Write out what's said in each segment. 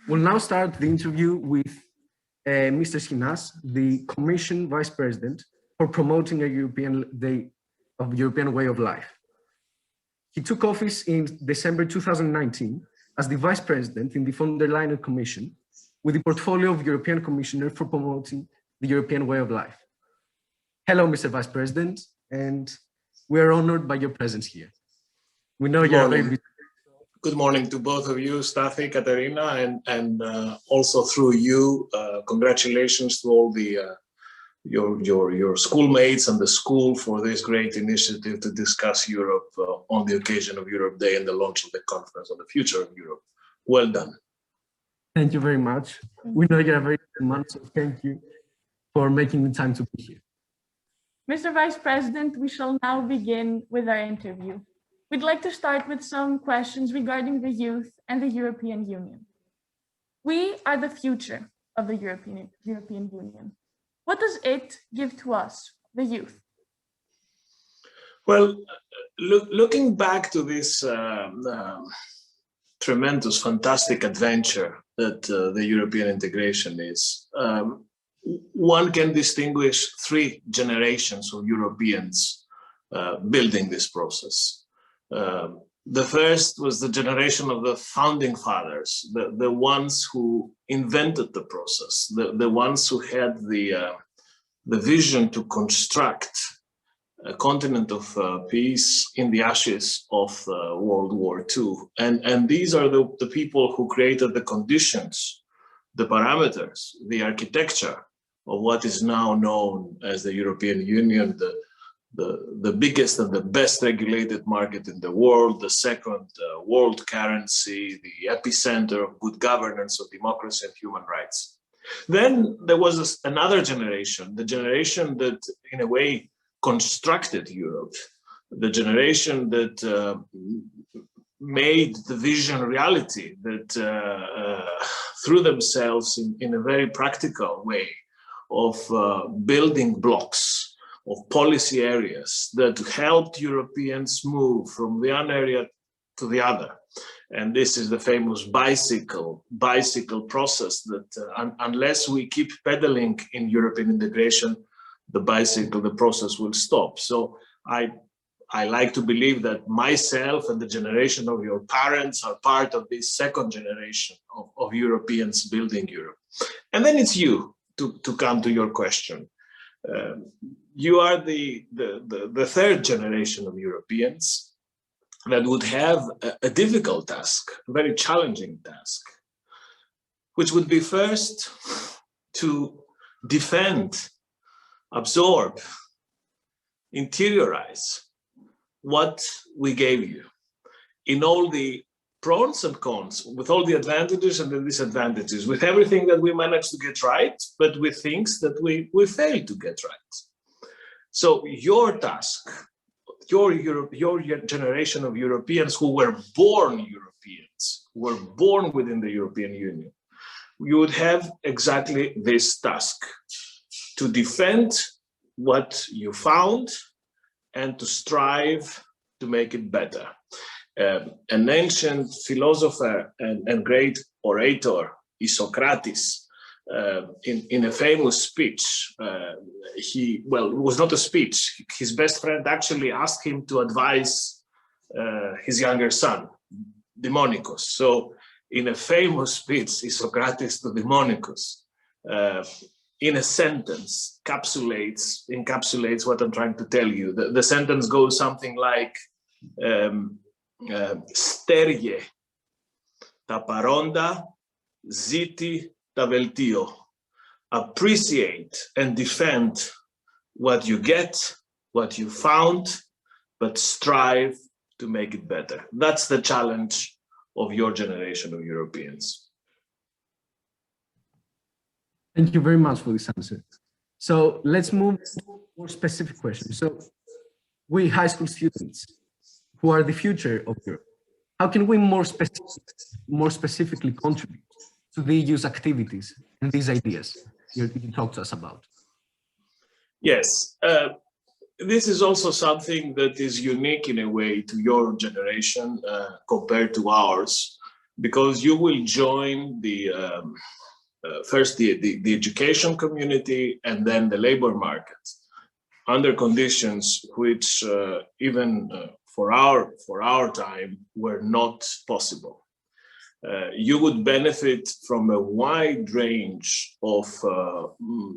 We'll now start the interview with Mr. Schinas, the Commission Vice President for promoting a European Day of European way of life. He took office in December 2019 as the Vice President in the von der Leyen Commission with the portfolio of European Commissioner for promoting the European way of life. Hello, Mr. Vice President, and we are honored by your presence here. We know you're very busy. Good morning to both of you, Stathi, Katerina, and also through you, congratulations to all the your schoolmates and the school for this great initiative to discuss Europe on the occasion of Europe Day and the launch of the conference on the future of Europe. Well done. Thank you very much. We know you're a very good man, so thank you for making the time to be here. Mr. Vice President, we shall now begin with our interview. We'd like to start with some questions regarding the youth and the European Union. We are the future of the European Union. What does it give to us, the youth? Well, looking back to this tremendous, fantastic adventure that the European integration is, one can distinguish three generations of Europeans building this process. The first was the generation of the founding fathers, the ones who invented the process, the ones who had the vision to construct a continent of peace in the ashes of World War II. And these are the people who created the conditions, the parameters, the architecture of what is now known as the European Union, the biggest and the best regulated market in the world, the second world currency, the epicenter of good governance, of democracy and human rights. Then there was another generation, the generation that in a way constructed Europe, the generation that made the vision reality, that threw themselves in a very practical way of building blocks of policy areas that helped Europeans move from the one area to the other. And this is the famous bicycle process that unless we keep pedaling in European integration, the process will stop. So I like to believe that myself and the generation of your parents are part of this second generation of Europeans building Europe. And then it's you to come to your question. You are the third generation of Europeans that would have a difficult task, a very challenging task, which would be first to defend, absorb, interiorize what we gave you in all the pros and cons, with all the advantages and the disadvantages, with everything that we managed to get right, but with things that we failed to get right. So your task, your generation of Europeans who were born Europeans, who were born within the European Union, you would have exactly this task, to defend what you found and to strive to make it better. An ancient philosopher and great orator, Socrates, in a famous speech, it was not a speech, his best friend actually asked him to advise his younger son, Demonicus. So in a famous speech, Socrates to Demonicus, in a sentence, encapsulates what I'm trying to tell you. The sentence goes something like, Sterye ta paronda, ziti ta veltio. Appreciate and defend what you get, what you found, but strive to make it better. That's the challenge of your generation of Europeans. Thank you very much for this answer. So let's move to more specific questions. So we high school students who are the future of Europe, how can we more specifically contribute to the EU's activities and these ideas you talked to us about? Yes, this is also something that is unique in a way to your generation compared to ours, because you will join the first the education community and then the labor market under conditions which even for our time were not possible. You would benefit from a wide range of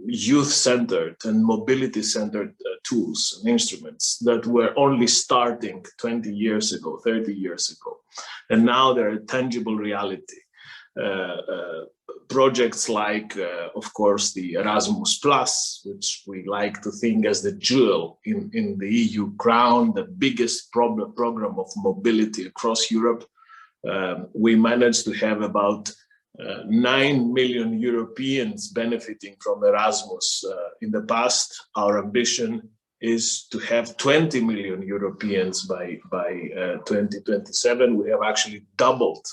youth-centered and mobility-centered tools and instruments that were only starting 20 years ago, 30 years ago. And now they're a tangible reality. Projects like, of course, the Erasmus Plus, which we like to think as the jewel in the EU crown, the biggest program of mobility across Europe. We managed to have about 9 million Europeans benefiting from Erasmus in the past. Our ambition is to have 20 million Europeans by 2027. We have actually doubled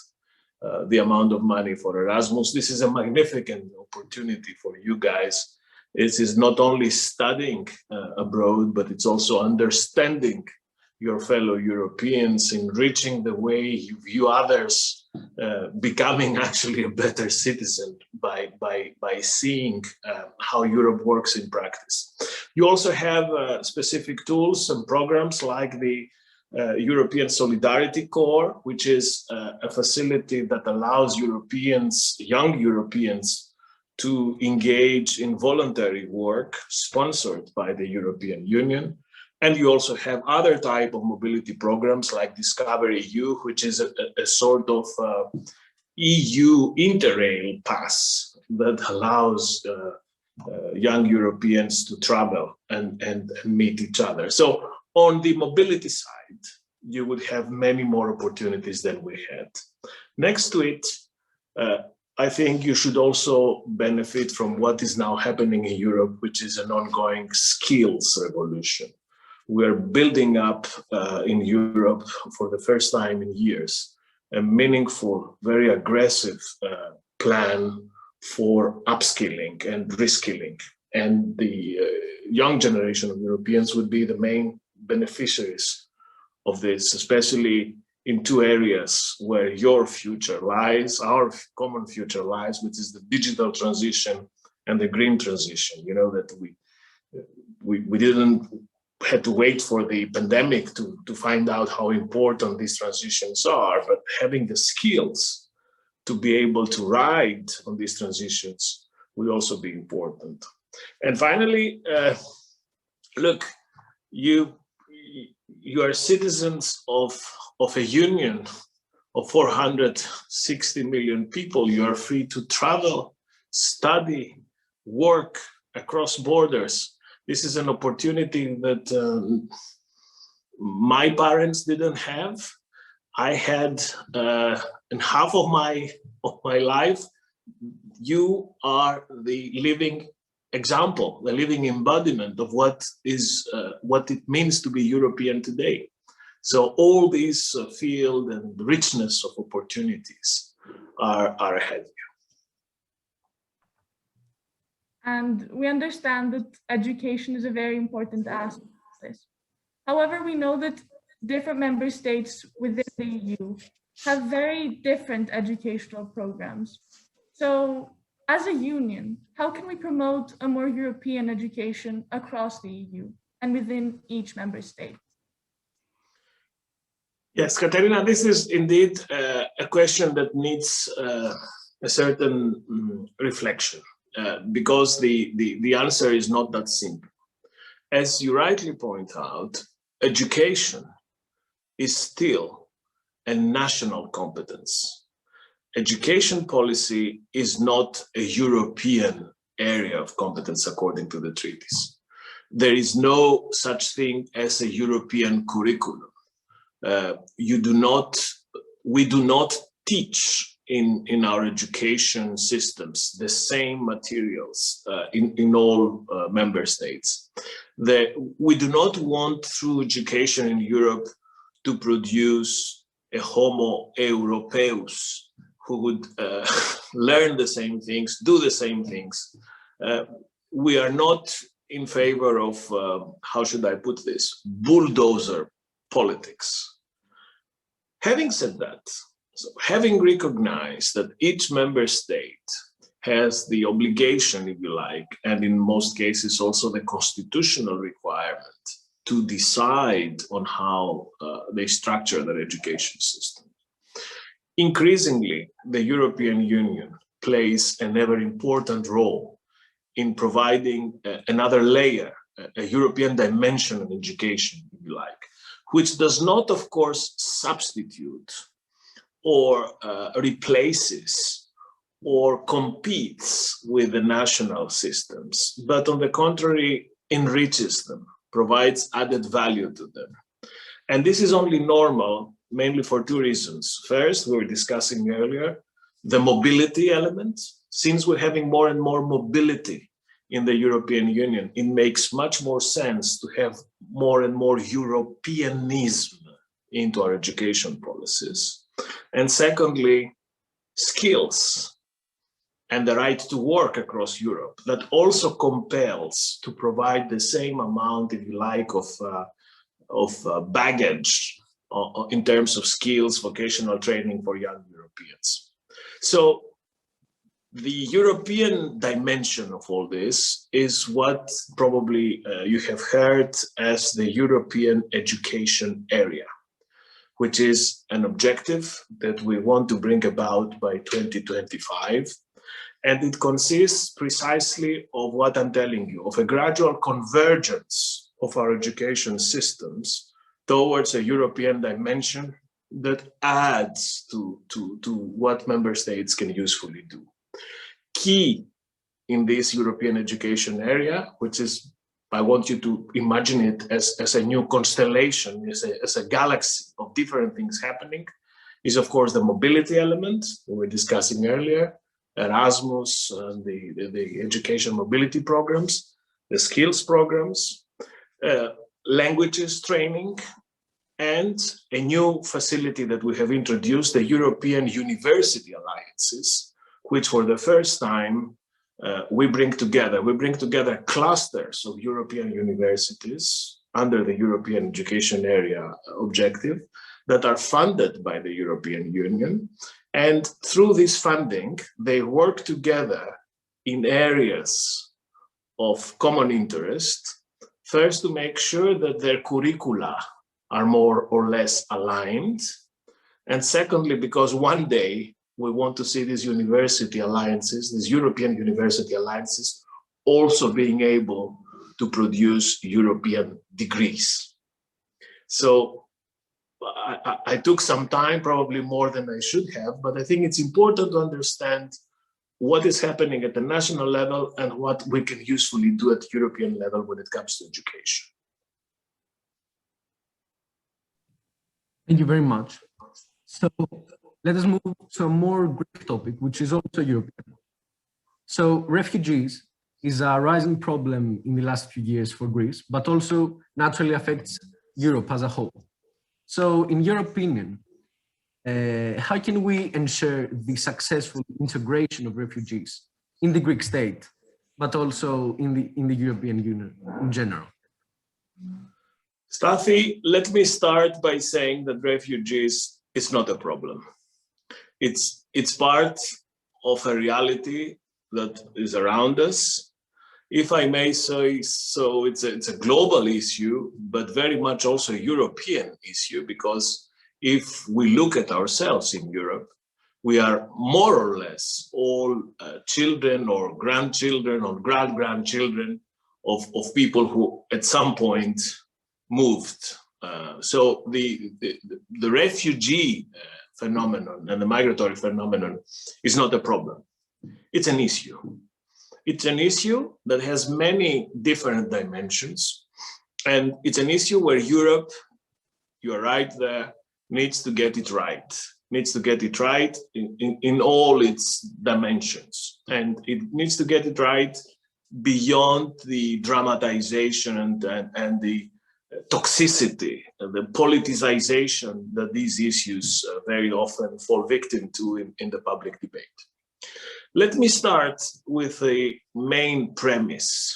the amount of money for Erasmus. This is a magnificent opportunity for you guys. It is not only studying abroad, but it's also understanding your fellow Europeans, enriching the way you view others, becoming actually a better citizen by seeing how Europe works in practice. You also have specific tools and programs like the European Solidarity Corps, which is a facility that allows Europeans, young Europeans, to engage in voluntary work sponsored by the European Union. And you also have other type of mobility programs like Discover EU, which is a sort of EU Interrail pass that allows young Europeans to travel and meet each other. So on the mobility side, you would have many more opportunities than we had. Next to it, I think you should also benefit from what is now happening in Europe, which is an ongoing skills revolution. We're building up in Europe for the first time in years, a meaningful, very aggressive plan for upskilling and reskilling. And the young generation of Europeans would be the main beneficiaries of this, especially in two areas where your future lies, our common future lies, which is the digital transition and the green transition. You know that we didn't had to wait for the pandemic to find out how important these transitions are, but having the skills to be able to ride on these transitions will also be important. And finally, look, you are citizens of a union of 460 million people. You are free to travel, study, work across borders. This is an opportunity that my parents didn't have. I had in half of my life. You are the living example, the living embodiment of what it means to be European today. So all these field and richness of opportunities are ahead of you. And we understand that education is a very important aspect of this. However, we know that different member states within the EU have very different educational programs. So as a union, how can we promote a more European education across the EU and within each member state? Yes, Katerina, this is indeed a question that needs a certain reflection. Because the answer is not that simple. As you rightly point out, education is still a national competence. Education policy is not a European area of competence according to the treaties. There is no such thing as a European curriculum. We do not teach in our education systems the same materials in all member states. We do not want through education in Europe to produce a homo europeus who would learn the same things, do the same things. We are not in favor of, how should I put this, bulldozer politics. Having said that, So having recognized that each member state has the obligation, if you like, and in most cases also the constitutional requirement to decide on how they structure their education system. Increasingly, the European Union plays an ever important role in providing another layer, a European dimension of education, if you like, which does not, of course, substitute or replaces or competes with the national systems, but on the contrary, enriches them, provides added value to them. And this is only normal, mainly for two reasons. First, we were discussing earlier, the mobility element. Since we're having more and more mobility in the European Union, it makes much more sense to have more and more Europeanism into our education policies. And secondly, skills and the right to work across Europe that also compels to provide the same amount, if you like, of baggage in terms of skills, vocational training for young Europeans. So the European dimension of all this is what probably you have heard as the European education area, which is an objective that we want to bring about by 2025. And it consists precisely of what I'm telling you, of a gradual convergence of our education systems towards a European dimension that adds to what member states can usefully do. Key in this European education area, which is, I want you to imagine it as a new constellation, as a galaxy of different things happening, is of course the mobility element we were discussing earlier, Erasmus, and the education mobility programs, the skills programs, languages training, and a new facility that we have introduced, the European University Alliances, which for the first time we bring together clusters of European universities under the European education area objective that are funded by the European Union. And through this funding, they work together in areas of common interest, first to make sure that their curricula are more or less aligned, and secondly, because one day we want to see these university alliances, these European university alliances, also being able to produce European degrees. So I took some time, probably more than I should have, but I think it's important to understand what is happening at the national level and what we can usefully do at European level when it comes to education. Thank you very much. So let us move to a more Greek topic, which is also European. So refugees is a rising problem in the last few years for Greece, but also naturally affects Europe as a whole. So in your opinion, how can we ensure the successful integration of refugees in the Greek state, but also in the European Union in general? Stafi, let me start by saying that refugees is not a problem. It's part of a reality that is around us. If I may say so, it's a global issue, but very much also a European issue, because if we look at ourselves in Europe, we are more or less all children or grandchildren or great-grandchildren of people who at some point moved. So the refugee phenomenon and the migratory phenomenon is not a problem. It's an issue. It's an issue that has many different dimensions, and it's an issue where Europe, you're right there, needs to get it right. Needs to get it right in all its dimensions, and it needs to get it right beyond the dramatization and the toxicity, the politicization that these issues very often fall victim to in the public debate. Let me start with a main premise,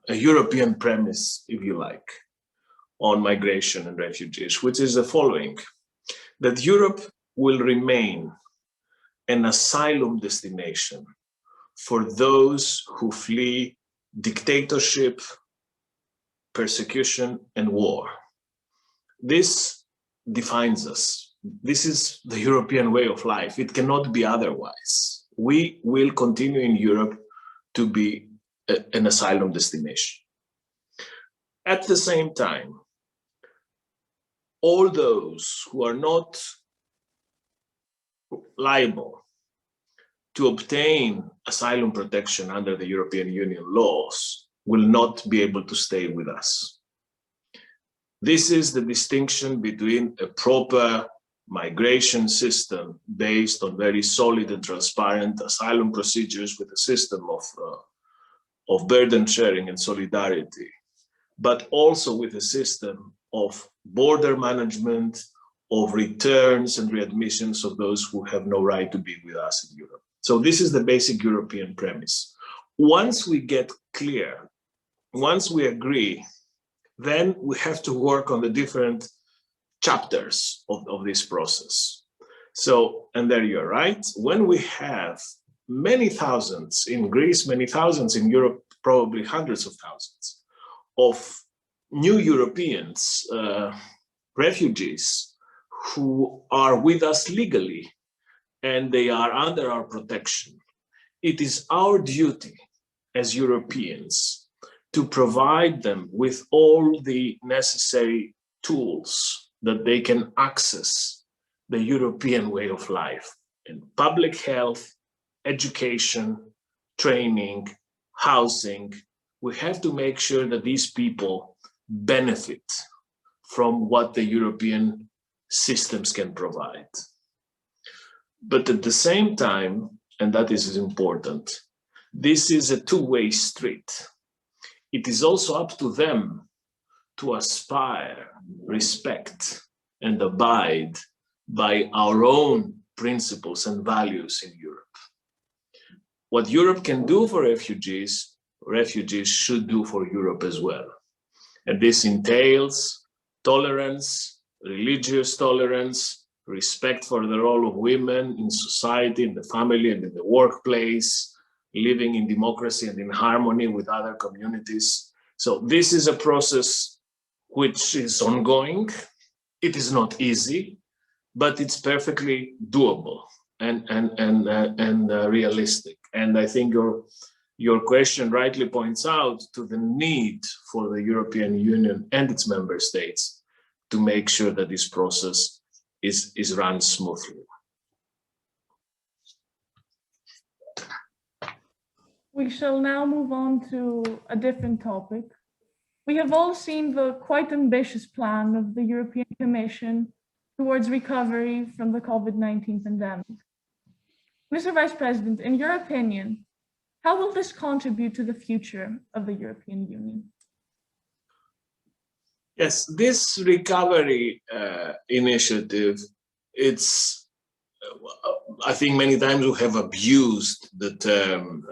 a European premise, if you like, on migration and refugees, which is the following: that Europe will remain an asylum destination for those who flee dictatorship, persecution, and war. This defines us. This is the European way of life. It cannot be otherwise. We will continue in Europe to be an asylum destination. At the same time, all those who are not liable to obtain asylum protection under the European Union laws will not be able to stay with us. This is the distinction between a proper migration system based on very solid and transparent asylum procedures with a system of burden sharing and solidarity, but also with a system of border management, of returns and readmissions of those who have no right to be with us in Europe. So this is the basic European premise. Once we get clear, once we agree, then we have to work on the different chapters of this process. So, and there you're right, when we have many thousands in Greece, many thousands in Europe, probably hundreds of thousands of new Europeans, refugees who are with us legally and they are under our protection, it is our duty as Europeans to provide them with all the necessary tools that they can access the European way of life in public health, education, training, housing. We have to make sure that these people benefit from what the European systems can provide. But at the same time, and that is important, this is a two-way street. It is also up to them to aspire, respect, and abide by our own principles and values in Europe. What Europe can do for refugees, refugees should do for Europe as well. And this entails tolerance, religious tolerance, respect for the role of women in society, in the family, and in the workplace, living in democracy and in harmony with other communities. So this is a process which is ongoing. It is not easy, but it's perfectly doable and realistic. And I think your question rightly points out to the need for the European Union and its member states to make sure that this process is run smoothly. We shall now move on to a different topic. We have all seen the quite ambitious plan of the European Commission towards recovery from the COVID-19 pandemic. Mr. Vice President, in your opinion, how will this contribute to the future of the European Union? Yes, this recovery initiative, I think many times we have abused the term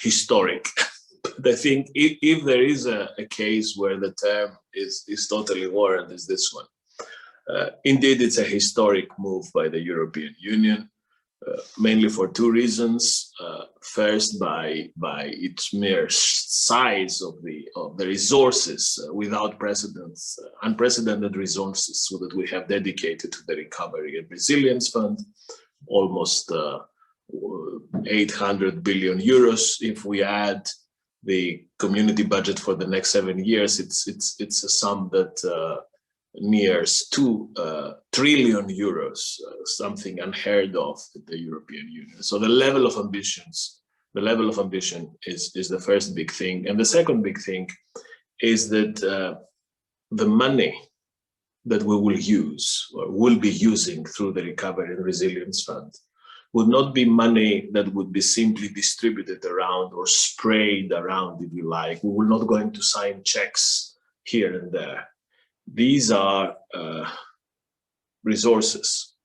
historic. But I think if there is a case where the term is totally warranted, is this one. Indeed, it's a historic move by the European Union, mainly for two reasons. First, by its mere size of the resources, without precedents, unprecedented resources, so that we have dedicated to the Recovery and Resilience Fund almost 800 billion euros. If we add the community budget for the next 7 years, it's a sum that nears 2 trillion euros, something unheard of in the European Union. So the level of ambition is the first big thing. And the second big thing is that the money that we will use or will be using through the Recovery and Resilience Fund would not be money that would be simply distributed around or sprayed around, if you like. We will not going to sign checks here and there. These are resources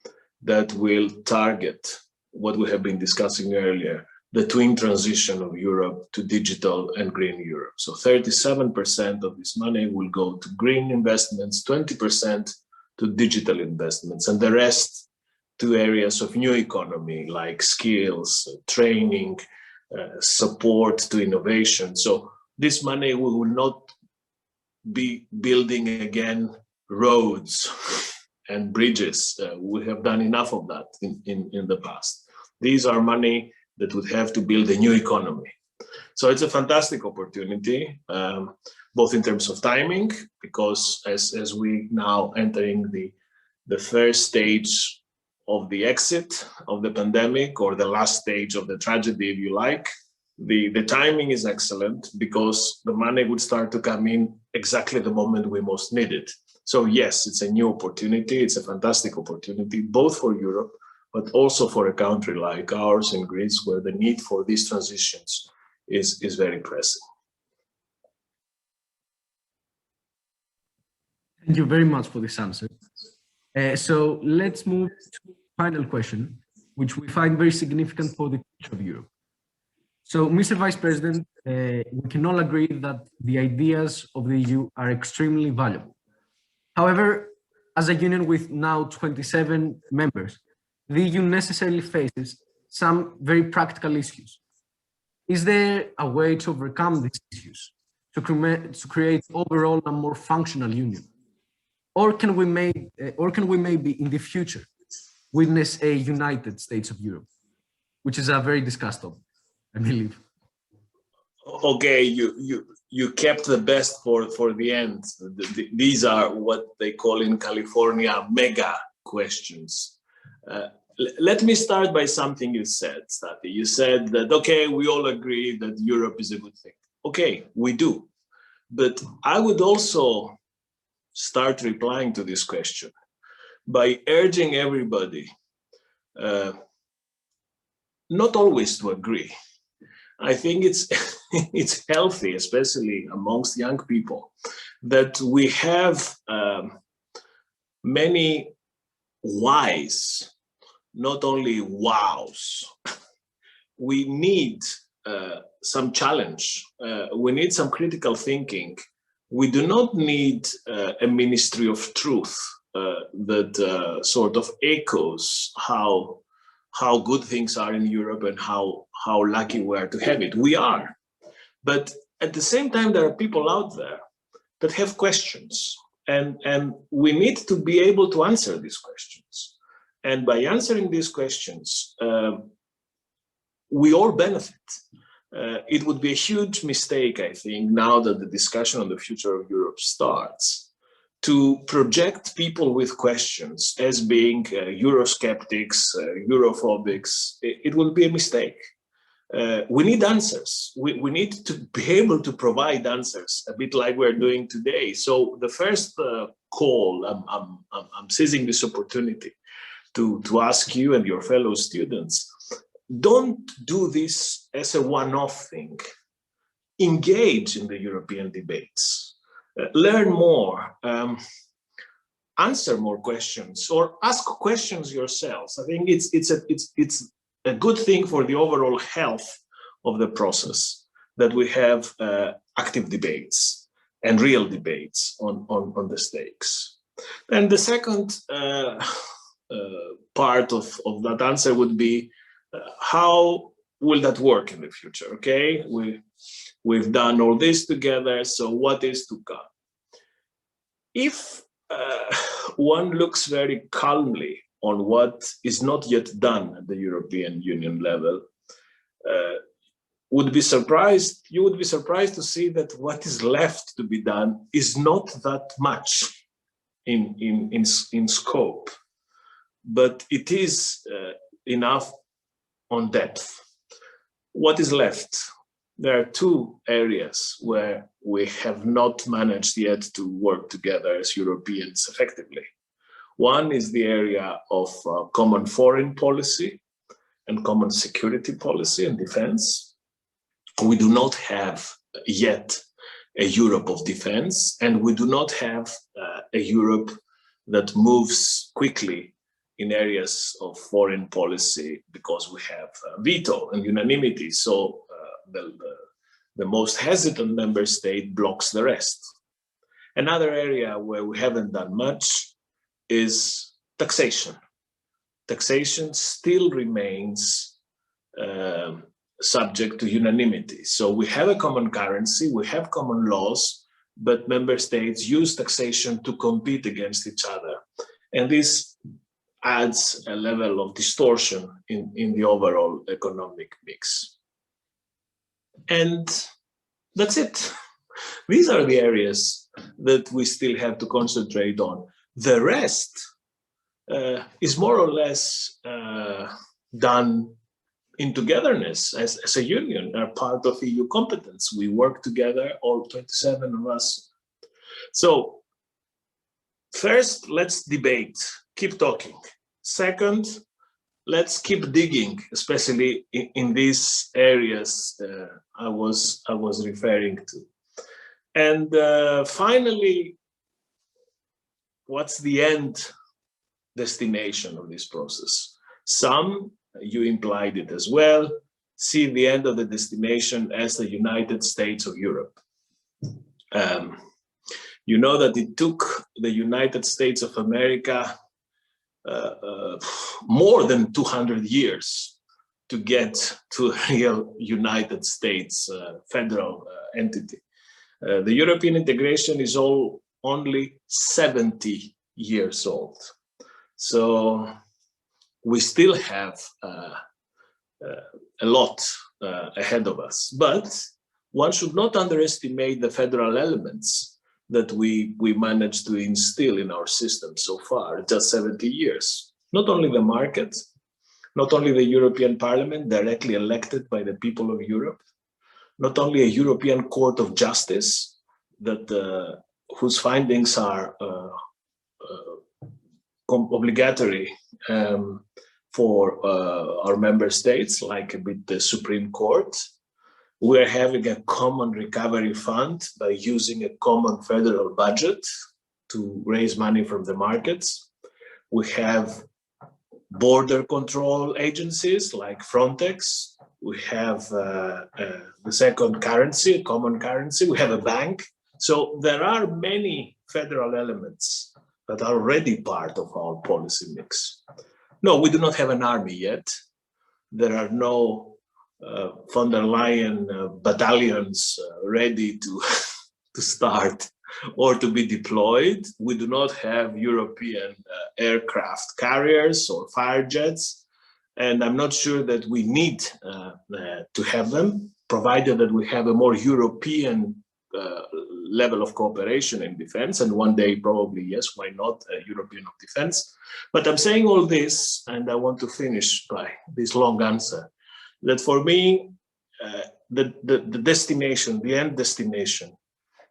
that will target what we have been discussing earlier, the twin transition of Europe to digital and green Europe. So 37% of this money will go to green investments, 20% to digital investments, and the rest to areas of new economy, like skills, training, support to innovation. So this money we will not be building again roads and bridges. We have done enough of that in the past. These are money that would have to build a new economy. So it's a fantastic opportunity, both in terms of timing, because as we now entering the first stage of the exit of the pandemic, or the last stage of the tragedy, if you like, the timing is excellent because the money would start to come in exactly the moment we most need it. So yes, it's a new opportunity. It's a fantastic opportunity, both for Europe, but also for a country like ours in Greece, where the need for these transitions is very pressing. Thank you very much for this answer. So let's move to the final question, which we find very significant for the future of Europe. So, Mr. Vice President, we can all agree that the ideas of the EU are extremely valuable. However, as a union with now 27 members, the EU necessarily faces some very practical issues. Is there a way to overcome these issues, to create overall a more functional union? Or can we maybe in the future witness a United States of Europe, which is a very discussed topic, I believe. Okay, you kept the best for the end. These are what they call in California mega questions. Let me start by something you said, Stati. You said that, okay, we all agree that Europe is a good thing. Okay, we do. But I would also start replying to this question by urging everybody not always to agree. I think it's healthy, especially amongst young people, that we have many whys, not only wows. We need some challenge. We need some critical thinking. We do not need a ministry of truth that sort of echoes how good things are in Europe and how lucky we are to have it. We are. But at the same time, there are people out there that have questions. And we need to be able to answer these questions. And by answering these questions, we all benefit. It would be a huge mistake, I think, now that the discussion on the future of Europe starts, to project people with questions as being Eurosceptics, Europhobics. It will be a mistake. We need answers. We need to be able to provide answers, a bit like we're doing today. So the first call, I'm seizing this opportunity to ask you and your fellow students, don't do this as a one-off thing. Engage in the European debates. Learn more, answer more questions, or ask questions yourselves. I think it's a good thing for the overall health of the process that we have active debates and real debates on the stakes. And the second part of that answer would be, how will that work in the future? Okay, we've done all this together, so what is to come? If one looks very calmly on what is not yet done at the European Union level, you would be surprised to see that what is left to be done is not that much in scope, but it is enough on depth. What is left? There are two areas where we have not managed yet to work together as Europeans effectively. One is the area of common foreign policy and common security policy and defense. We do not have yet a Europe of defense, and we do not have a Europe that moves quickly in areas of foreign policy because we have veto and unanimity. So the most hesitant member state blocks the rest. Another area where we haven't done much is taxation. taxation still remains subject to unanimity. So we have a common currency, we have common laws, but member states use taxation to compete against each other. And this adds a level of distortion in the overall economic mix. And that's it. These are the areas that we still have to concentrate on. The rest is more or less done in togetherness as a union, are part of EU competence. We work together, all 27 of us. So first, let's debate, keep talking. Second, let's keep digging, especially in these areas I was referring to. And finally, what's the end destination of this process? Some, you implied it as well, see the end of the destination as the United States of Europe. You know that it took the United States of America more than 200 years to get to a real United States federal entity. The European integration is only 70 years old. So we still have a lot ahead of us, but one should not underestimate the federal elements that we managed to instill in our system so far, just 70 years. Not only the market, not only the European Parliament directly elected by the people of Europe, not only a European Court of Justice that whose findings are obligatory for our member states, like with the Supreme Court. We're having a common recovery fund by using a common federal budget to raise money from the markets. We have border control agencies like Frontex. We have the second currency, a common currency. We have a bank. So there are many federal elements that are already part of our policy mix. No, we do not have an army yet. There are no von der Leyen battalions ready to start or to be deployed. We do not have European aircraft carriers or fire jets, and I'm not sure that we need to have them, provided that we have a more European level of cooperation in defense, and one day probably, yes, why not a European of defense? But I'm saying all this, and I want to finish by this long answer, that for me, the destination, the end destination,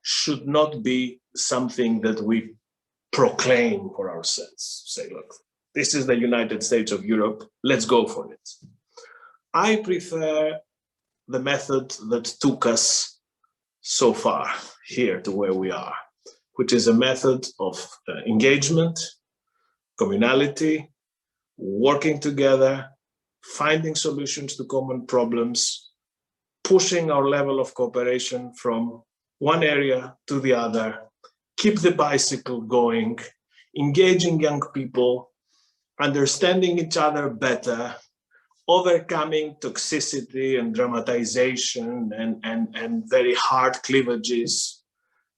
should not be something that we proclaim for ourselves. Say, look, this is the United States of Europe, let's go for it. I prefer the method that took us so far here to where we are, which is a method of engagement, communality, working together, finding solutions to common problems, pushing our level of cooperation from one area to the other, keep the bicycle going, engaging young people, understanding each other better, overcoming toxicity and dramatization and very hard cleavages.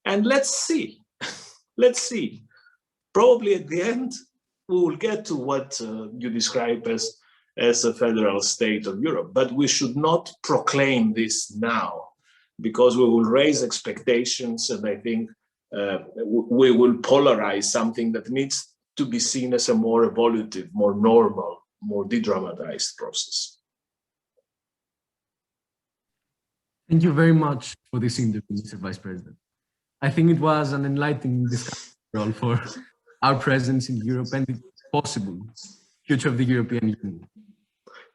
And let's see. Probably at the end, we will get to what you describe as a federal state of Europe, but we should not proclaim this now, because we will raise expectations, and I think we will polarize something that needs to be seen as a more evolutive, more normal, more de-dramatized process. Thank you very much for this interview, Mr. Vice President. I think it was an enlightening discussion for our presence in Europe and the possible future of the European Union.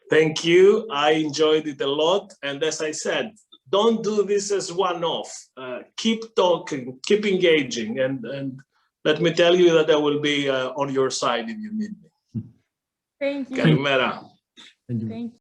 Thank you. I enjoyed it a lot. And as I said, don't do this as one-off. Keep talking, keep engaging. And let me tell you that I will be on your side if you need me. Thank you. Kalimera. Thank you. Thank you.